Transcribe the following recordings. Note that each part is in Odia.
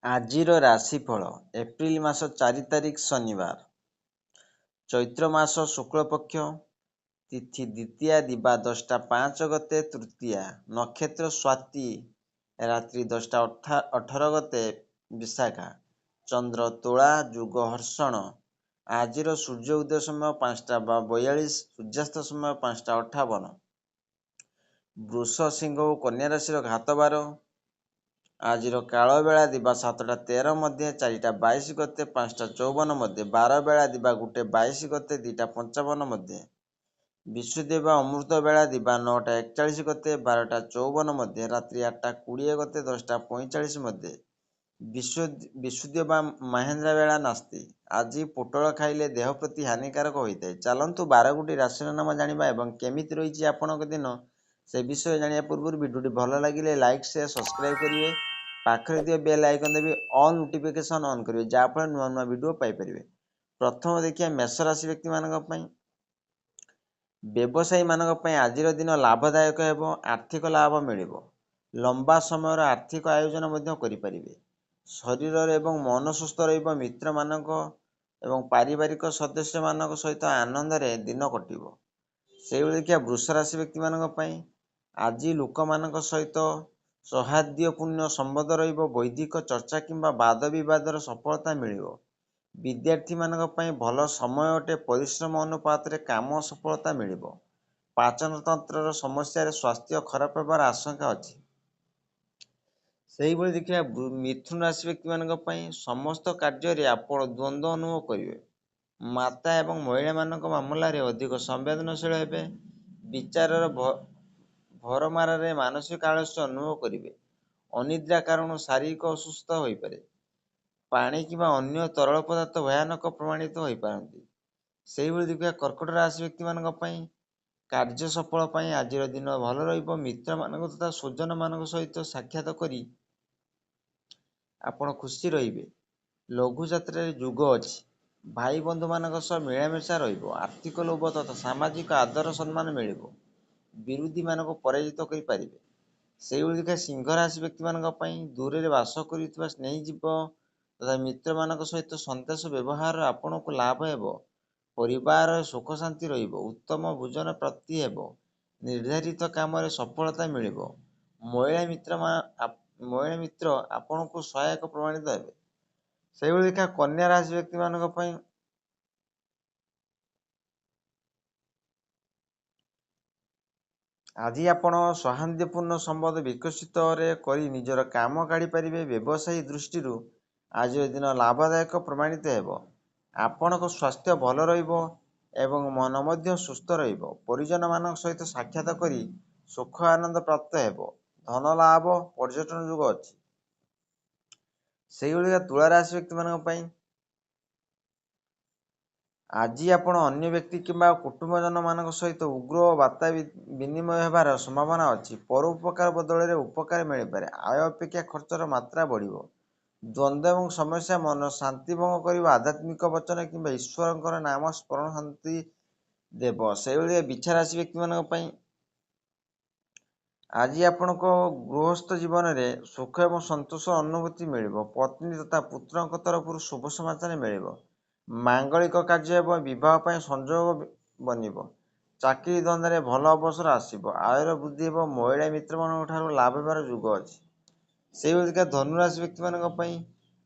ଆଜିର ରାଶିଫଳ ଏପ୍ରିଲ ମାସ 4 ତାରିଖ ଶନିବାର, ଚୈତ୍ର ମାସ ଶୁକ୍ଳପକ୍ଷ, ତିଥି ଦ୍ୱିତୀୟା, ଦିବା 10ଟା 5 ଗତେ ତୃତୀୟା, ନକ୍ଷତ୍ର ସ୍ୱାତି, ରାତ୍ରି 10ଟା 18 ଗତେ ବିଶାଖା, ଚନ୍ଦ୍ର ତୁଳା, ଯୁଗ ହର୍ଷଣ। ଆଜିର ସୂର୍ଯ୍ୟ ଉଦୟ ସମୟ 5ଟା 42, ସୂର୍ଯ୍ୟାସ୍ତ ସମୟ 5ଟା 58। ବୃଷ, ସିଂହ ଓ କନ୍ୟା ରାଶିର ଘାତବାର। ଆଜିର କାଳବେଳା ଦିବା 7ଟା 13 ମଧ୍ୟ, 4ଟା 22 ଗତେ 5ଟା 54 ମଧ୍ୟ, ବାରବେଳା ଦିବା 1ଟେ 22 ଗତେ 2ଟା 55 ମଧ୍ୟ, ବିଶୁଦ୍ଧ ବା ଅମୃତ ବେଳା ଦିବା 9ଟା 41 ଗତେ 12ଟା 54 ମଧ୍ୟ, ରାତ୍ରି 8ଟା 20 ଗତେ 10ଟା 45 ମଧ୍ୟ, ବିଶୁଦ୍ଧ ବା ମହେନ୍ଦ୍ରା ବେଳା ନାସ୍ତି। ଆଜି ପୋଟଳ ଖାଇଲେ ଦେହ ପ୍ରତି ହାନିକାରକ ହୋଇଥାଏ। ଚାଲନ୍ତୁ 12ଗୋଟି ରାଶିର ନାମ ଜାଣିବା ଏବଂ କେମିତି ରହିଛି ଆପଣଙ୍କ ଦିନ ସେ ବିଷୟ ଜାଣିବା ପୂର୍ବରୁ ଭିଡ଼ିଓଟି ଭଲ ଲାଗିଲେ ଲାଇକ୍, ସେୟାର, ସବସ୍କ୍ରାଇବ୍ କରିବେ। ପାଖରେ ଥିବା ବେଲ୍ ଆଇକନ୍ ଦେବେ, ଅଲ୍ ନୋଟିଫିକେସନ୍ ଅନ୍ କରିବେ, ଯାହାଫଳରେ ନୂଆ ନୂଆ ଭିଡ଼ିଓ ପାଇପାରିବେ। ପ୍ରଥମ ଦେଖିବା ମେଷ ରାଶି ବ୍ୟକ୍ତିମାନଙ୍କ ପାଇଁ। ବ୍ୟବସାୟୀମାନଙ୍କ ପାଇଁ ଆଜିର ଦିନ ଲାଭଦାୟକ ହେବ। ଆର୍ଥିକ ଲାଭ ମିଳିବ। ଲମ୍ବା ସମୟର ଆର୍ଥିକ ଆୟୋଜନ ମଧ୍ୟ କରିପାରିବେ। ଶରୀରରେ ଏବଂ ମନ ସୁସ୍ଥ ରହିବ। ମିତ୍ରମାନଙ୍କ ଏବଂ ପାରିବାରିକ ସଦସ୍ୟମାନଙ୍କ ସହିତ ଆନନ୍ଦରେ ଦିନ କଟିବ। ସେଇଭଳି ଦେଖିବା ବୃଷ ରାଶି ବ୍ୟକ୍ତିମାନଙ୍କ ପାଇଁ ଆଜି ଲୋକମାନଙ୍କ ସହିତ ସୌହାର୍ଦ୍ଦ୍ୟପୂର୍ଣ୍ଣ ସମ୍ବନ୍ଧ ରହିବ। ବୈଦିକ ଚର୍ଚ୍ଚା କିମ୍ବା ବାଦ ବିବାଦର ସଫଳତା ମିଳିବ। ବିଦ୍ୟାର୍ଥୀମାନଙ୍କ ପାଇଁ ଭଲ ସମୟ ଅଟେ। ପରିଶ୍ରମ ଅନୁପାତରେ କାମ ସଫଳତା ମିଳିବ। ପାଚନ ତନ୍ତ୍ରର ସମସ୍ୟାରେ ସ୍ୱାସ୍ଥ୍ୟ ଖରାପ ହେବାର ଆଶଙ୍କା ଅଛି। ସେହିଭଳି ଦେଖିବା ମିଥୁନ ରାଶି ବ୍ୟକ୍ତିମାନଙ୍କ ପାଇଁ ସମସ୍ତ କାର୍ଯ୍ୟରେ ଆପଣ ଦ୍ୱନ୍ଦ୍ୱ ଅନୁଭବ କରିବେ। ମାତା ଏବଂ ମହିଳାମାନଙ୍କ ମାମଲାରେ ଅଧିକ ସମ୍ବେଦନଶୀଳ ହେବେ। ବିଚାରର ଭରମାରରେ ମାନସିକ ଆଳସ୍ୟ ଅନୁଭବ କରିବେ। ଅନିଦ୍ରା କାରଣରୁ ଶାରୀରିକ ଅସୁସ୍ଥ ହୋଇପାରେ। ପାଣି କିମ୍ବା ଅନ୍ୟ ତରଳ ପଦାର୍ଥ ଭୟାନକ ପ୍ରମାଣିତ ହୋଇପାରନ୍ତି। ସେହିଭଳି ଦେଖିବା କର୍କଟ ରାଶି ବ୍ୟକ୍ତିମାନଙ୍କ ପାଇଁ କାର୍ଯ୍ୟ ସଫଳ ପାଇଁ ଆଜିର ଦିନ ଭଲ ରହିବ। ମିତ୍ରମାନଙ୍କ ତଥା ସ୍ୱଜନମାନଙ୍କ ସହିତ ସାକ୍ଷାତ କରି ଆପଣ ଖୁସି ରହିବେ। ଲଘୁଯାତ୍ରାରେ ଯୋଗ ଅଛି। ଭାଇ ବନ୍ଧୁମାନଙ୍କ ସହ ମିଳାମିଶା ରହିବ। ଆର୍ଥିକ ଲୋଭ ତଥା ସାମାଜିକ ଆଦର ସମ୍ମାନ ମିଳିବ। ବିରୋଧୀମାନଙ୍କୁ ପରାଜିତ କରିପାରିବେ। ସେହିଭଳି ଦେଖିବା ସିଂହ ରାଶି ବ୍ୟକ୍ତିମାନଙ୍କ ପାଇଁ ଦୂରରେ ବାସ କରୁଥିବା ସ୍ନେହୀ ଜୀବ ତଥା ମିତ୍ରମାନଙ୍କ ସହିତ ସନ୍ଦେଶ ବ୍ୟବହାର ଆପଣଙ୍କୁ ଲାଭ ହେବ। ପରିବାରରେ ସୁଖ ଶାନ୍ତି ରହିବ। ଉତ୍ତମ ଭୋଜନ ପ୍ରାପ୍ତି ହେବ। ନିର୍ଦ୍ଧାରିତ କାମରେ ସଫଳତା ମିଳିବ। ମହିଳା ମିତ୍ର ଆପଣଙ୍କୁ ସହାୟକ ପ୍ରମାଣିତ ହେବେ। ସେହିଭଳି ଦେଖିବା କନ୍ୟା ରାଶି ବ୍ୟକ୍ତିମାନଙ୍କ ପାଇଁ ଆଜି ଆପଣ ସୌହାର୍ଦ୍ଦ୍ୟପୂର୍ଣ୍ଣ ସମ୍ବନ୍ଧ ବିକଶିତରେ କରି ନିଜର କାମ କାଢ଼ିପାରିବେ। ବ୍ୟବସାୟୀ ଦୃଷ୍ଟିରୁ ଆଜିର ଦିନ ଲାଭଦାୟକ ପ୍ରମାଣିତ ହେବ। ଆପଣଙ୍କ ସ୍ୱାସ୍ଥ୍ୟ ଭଲ ରହିବ ଏବଂ ମନ ମଧ୍ୟ ସୁସ୍ଥ ରହିବ। ପରିଜନମାନଙ୍କ ସହିତ ସାକ୍ଷାତ କରି ସୁଖ ଆନନ୍ଦ ପ୍ରାପ୍ତ ହେବ। ଧନ ଲାଭ, ପର୍ଯ୍ୟଟନ ଯୋଗ ଅଛି। ସେଇଭଳି ତୁଳା ରାଶି ବ୍ୟକ୍ତିମାନଙ୍କ ପାଇଁ ଆଜି ଆପଣ ଅନ୍ୟ ବ୍ୟକ୍ତି କିମ୍ବା କୁଟୁମ୍ବଜନମାନଙ୍କ ସହିତ ଉଗ୍ର ବାର୍ତ୍ତା ବିନିମୟ ହେବାର ସମ୍ଭାବନା ଅଛି। ପରୋପକାର ବଦଳରେ ଉପକାର ମିଳିପାରେ। ଆୟ ଅପେକ୍ଷା ଖର୍ଚ୍ଚର ମାତ୍ରା ବଢ଼ିବ। ଦ୍ୱନ୍ଦ୍ୱ ଏବଂ ସମସ୍ୟା ମନ ଶାନ୍ତି ଭଙ୍ଗ କରିବ। ଆଧ୍ୟାତ୍ମିକ ବଚନ କିମ୍ବା ଈଶ୍ୱରଙ୍କର ନାମ ସ୍ମରଣ ଶାନ୍ତି ଦେବ। ସେଇଭଳି ବିଛା ରାଶି ବ୍ୟକ୍ତିମାନଙ୍କ ପାଇଁ ଆଜି ଆପଣଙ୍କ ଗୃହସ୍ଥ ଜୀବନରେ ସୁଖ ଏବଂ ସନ୍ତୋଷ ଅନୁଭୂତି ମିଳିବ। ପତ୍ନୀ ତଥା ପୁତ୍ରଙ୍କ ତରଫରୁ ଶୁଭ ସମାଚାର ମିଳିବ। ମାଙ୍ଗଳିକ କାର୍ଯ୍ୟ ଏବଂ ବିବାହ ପାଇଁ ସଂଯୋଗ ବନିବ। ଚାକିରି ଧନ୍ଦାରେ ଭଲ ଅବସର ଆସିବ। ଆୟର ବୃଦ୍ଧି ହେବ। ମହିଳା ମିତ୍ରମାନଙ୍କ ଠାରୁ ଲାଭ ହେବାର ଯୋଗ ଅଛି। ସେହିଭଳି ଧନୁରାଶି ବ୍ୟକ୍ତିମାନଙ୍କ ପାଇଁ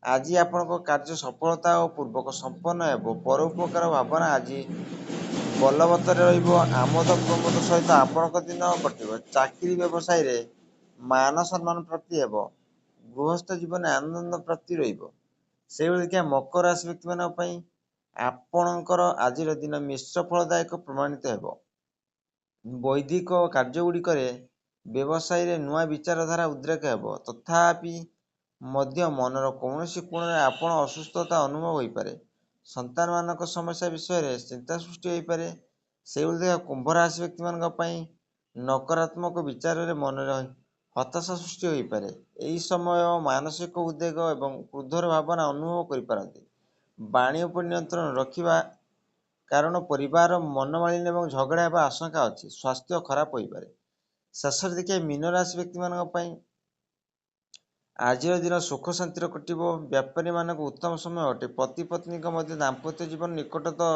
ଆଜି ଆପଣଙ୍କ କାର୍ଯ୍ୟ ସଫଳତା ଓ ପୂର୍ବକ ସମ୍ପନ୍ନ ହେବ। ପରୋପକାର ଭାବନା ଆଜି ବଳବତ୍ତର ରହିବ। ଆମୋଦ ପ୍ରମୋଦ ସହିତ ଆପଣଙ୍କ ଦିନ କଟିବ। ଚାକିରି ବ୍ୟବସାୟରେ ମାନ ସମ୍ମାନ ପ୍ରାପ୍ତି ହେବ। ଗୃହସ୍ଥ ଜୀବନରେ ଆନନ୍ଦ ପ୍ରାପ୍ତି ରହିବ। ସେହିଭଳି ଦେଖିବା ମକର ରାଶି ବ୍ୟକ୍ତିମାନଙ୍କ ପାଇଁ ଆପଣଙ୍କର ଆଜିର ଦିନ ମିଶ୍ର ଫଳଦାୟକ ପ୍ରମାଣିତ ହେବ। ବୈଦିକ କାର୍ଯ୍ୟଗୁଡ଼ିକରେ ବ୍ୟବସାୟୀରେ ନୂଆ ବିଚାରଧାରା ଉଦ୍ରେକ ହେବ। ତଥାପି ମଧ୍ୟ ମନର କୌଣସି କୋଣରେ ଆପଣ ଅସୁସ୍ଥତା ଅନୁଭବ ହୋଇପାରେ। ସନ୍ତାନମାନଙ୍କ ସମସ୍ୟା ବିଷୟରେ ଚିନ୍ତା ସୃଷ୍ଟି ହୋଇପାରେ। ସେହିଭଳି କୁମ୍ଭ ରାଶି ବ୍ୟକ୍ତିମାନଙ୍କ ପାଇଁ ନକାରାତ୍ମକ ବିଚାରରେ ମନରେ ହତାଶା ସୃଷ୍ଟି ହୋଇପାରେ। ଏହି ସମୟ ମାନସିକ ଉଦ୍ବେଗ ଏବଂ କ୍ରୋଧର ଭାବନା ଅନୁଭବ କରିପାରନ୍ତି। ବାଣୀ ଉପରେ ନିୟନ୍ତ୍ରଣ ରଖିବା କାରଣ ପରିବାର ମନୋମାଳିନ୍ୟ ଏବଂ ଝଗଡ଼ା ହେବା ଆଶଙ୍କା ଅଛି। ସ୍ୱାସ୍ଥ୍ୟ ଖରାପ ହୋଇପାରେ। ଶେଷରେ ଦେଖିବା ମୀନ ରାଶି ବ୍ୟକ୍ତିମାନଙ୍କ ପାଇଁ ଆଜିର ଦିନ ସୁଖ ଶାନ୍ତିର କଟିବ। ବ୍ୟାପାରୀମାନଙ୍କୁ ଉତ୍ତମ ସମୟ ଅଟେ। ପତି ପତ୍ନୀଙ୍କ ମଧ୍ୟ ଦାମ୍ପତ୍ୟ ଜୀବନ ନିକଟତା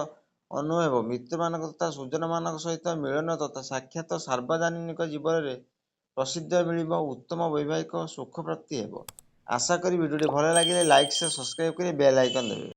ଅନୁଭବ। ମିତ୍ରମାନଙ୍କ ତଥା ସୁଜନମାନଙ୍କ ସହିତ ମିଳନ ତଥା ସାକ୍ଷାତ ସାର୍ବଜନୀନ ଜୀବନରେ ପ୍ରସିଦ୍ଧ ମିଳିବ। ଉତ୍ତମ ବୈବାହିକ ସୁଖ ପ୍ରାପ୍ତି ହେବ। ଆଶା କରି ଭିଡ଼ିଓଟି ଭଲ ଲାଗିଲେ ଲାଇକ୍ ସେୟାର ସବସ୍କ୍ରାଇବ୍ କରି ବେଲ୍ ଆଇକନ୍ ଦେବେ।